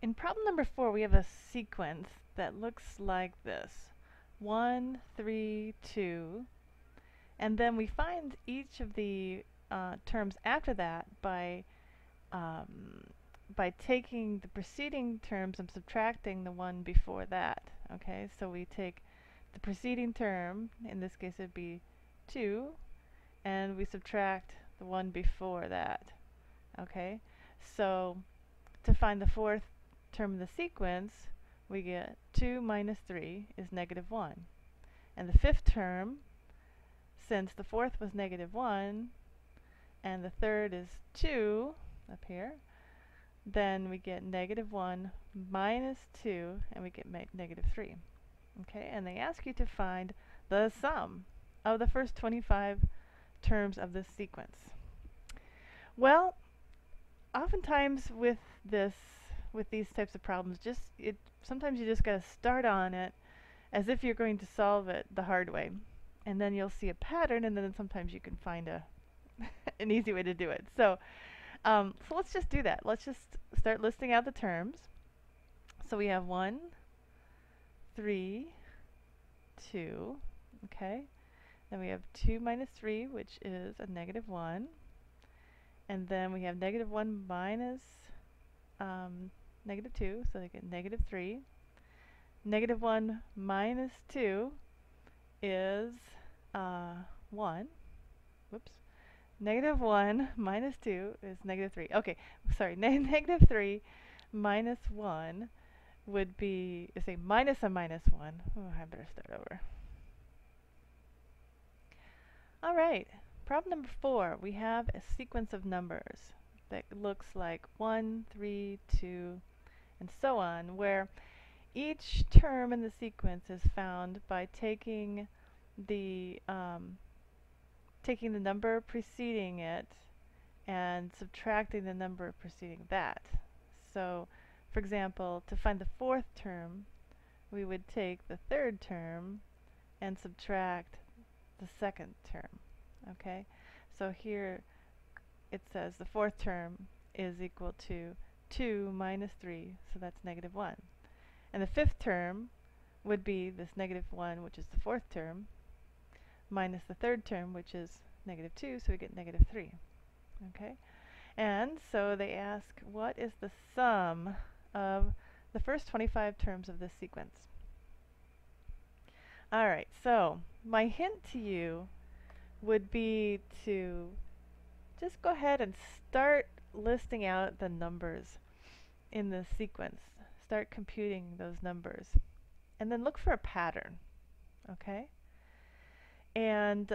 In problem number 4, we have a sequence that looks like this. 1, 3, 2, and then we find each of the terms after that um, by taking the preceding terms and subtracting the one before that. Okay, so we take the preceding term, in this case it would be 2, and we subtract the one before that. Okay, so to find the fourth term in the sequence, we get 2 minus 3 is negative 1. And the fifth term, since the fourth was negative 1, and the third is 2 up here, then we get negative 1 minus 2, and we get negative 3. Okay, and they ask you to find the sum of the first 25 terms of this sequence. Well, oftentimes with these types of problems, sometimes you just got to start on it as if you're going to solve it the hard way, and then you'll see a pattern, and then sometimes you can find an easy way to do it. So let's just do that. Let's just start listing out the terms. So we have 1, 3, 2, okay. Then we have 2 minus 3, which is a negative 1. And then we have negative 1 minus negative 2, so they get negative 3. Negative 1 minus 2 is 1. Whoops. Negative 1 minus 2 is negative 3. Okay, sorry, negative 3 minus 1 would be, say, minus a minus 1. Oh, I better start over. All right, problem number 4. We have a sequence of numbers that looks like 1, 3, 2, and so on, where each term in the sequence is found by taking the number preceding it and subtracting the number preceding that. So, for example, to find the fourth term, we would take the third term and subtract the second term. Okay? So here it says the fourth term is equal to 2 minus 3, so that's negative 1. And the fifth term would be this negative 1, which is the fourth term, minus the third term, which is negative 2, so we get negative 3. Okay? And so they ask, what is the sum of the first 25 terms of this sequence? Alright, so my hint to you would be to just go ahead and start listing out the numbers in the sequence. Start computing those numbers. And then look for a pattern. Okay? And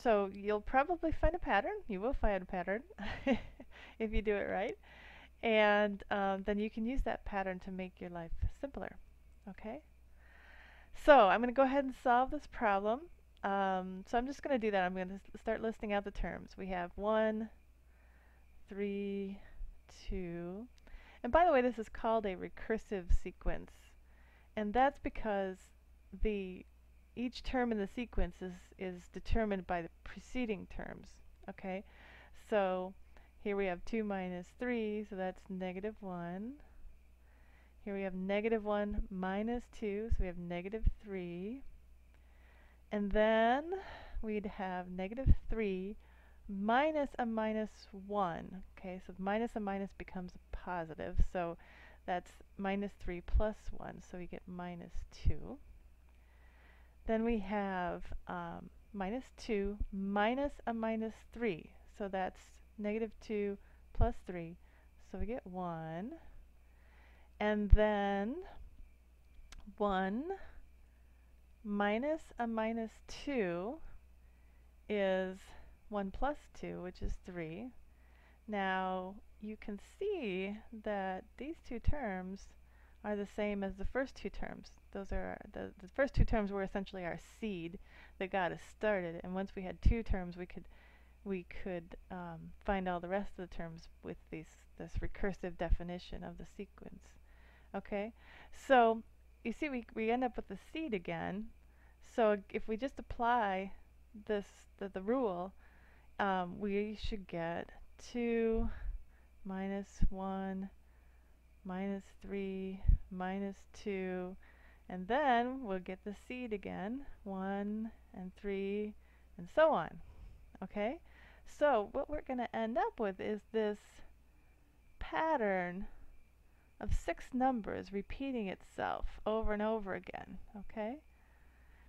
so you'll probably find a pattern. You will find a pattern if you do it right. And then you can use that pattern to make your life simpler. Okay? So I'm going to go ahead and solve this problem. So I'm just going to do that. I'm going to start listing out the terms. We have 1, 3, 2. And by the way, this is called a recursive sequence. And that's because each term in the sequence is determined by the preceding terms. Okay? So here we have 2 minus 3, so that's negative 1. Here we have negative 1 minus 2, so we have negative 3. And then we'd have negative 3 minus a minus 1. Okay, so minus a minus becomes a positive, so that's minus 3 plus 1, so we get minus 2. Then we have minus 2 minus a minus 3, so that's negative 2 plus 3, so we get 1. And then 1 minus a minus 2 is 1 plus 2, which is 3. Now, you can see that these two terms are the same as the first two terms. Those are the first two terms were essentially our seed that got us started, and once we had two terms, we could find all the rest of the terms with this recursive definition of the sequence. Okay, so you see we end up with the seed again. So if we just apply the rule, we should get 2 minus 1 minus 3, minus 2, and then we'll get the seed again, 1 and 3, and so on. Okay? So what we're going to end up with is this pattern of 6 numbers repeating itself over and over again. Okay?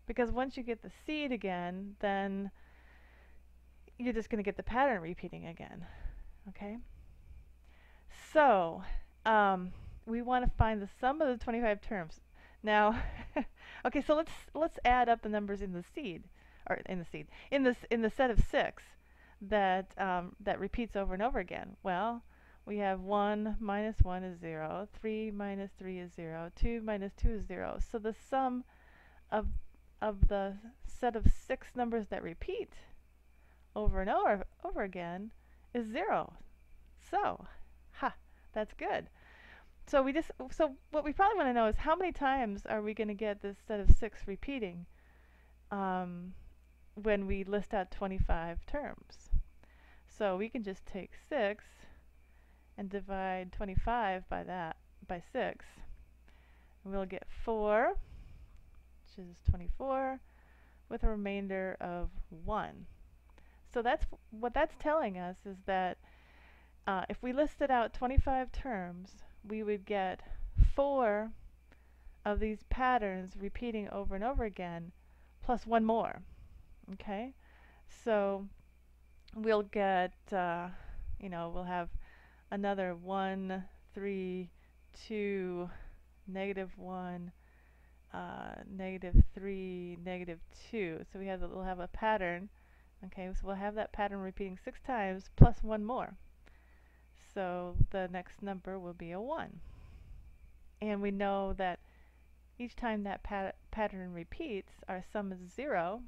Because once you get the seed again, then you're just going to get the pattern repeating again. Okay? So, we want to find the sum of the 25 terms. Now, okay, so let's add up the numbers in the seed, or in the set of 6 that that repeats over and over again. Well, we have 1 minus 1 is 0, 3 minus 3 is 0, 2 minus 2 is 0. So the sum of the set of 6 numbers that repeat over and over again is 0. So, that's good. So what we probably want to know is how many times are we going to get this set of 6 repeating when we list out 25 terms. So we can just take 6 and divide 25 by 6. And we'll get 4, which is 24, with a remainder of 1. So what that's telling us is that if we listed out 25 terms, we would get 4 of these patterns repeating over and over again, plus 1 more. Okay? So we'll get, we'll have another 1, 3, 2, -1, -3, -2. So we'll have a pattern. Okay, so we'll have that pattern repeating 6 times plus 1 more. So the next number will be a 1. And we know that each time that pattern repeats, our sum is 0.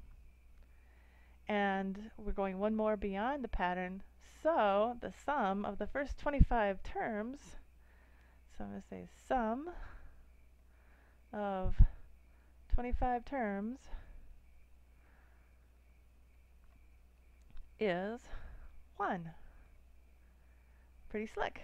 And we're going 1 more beyond the pattern. So the sum of the first 25 terms, so I'm going to say sum of 25 terms is 1. Pretty slick.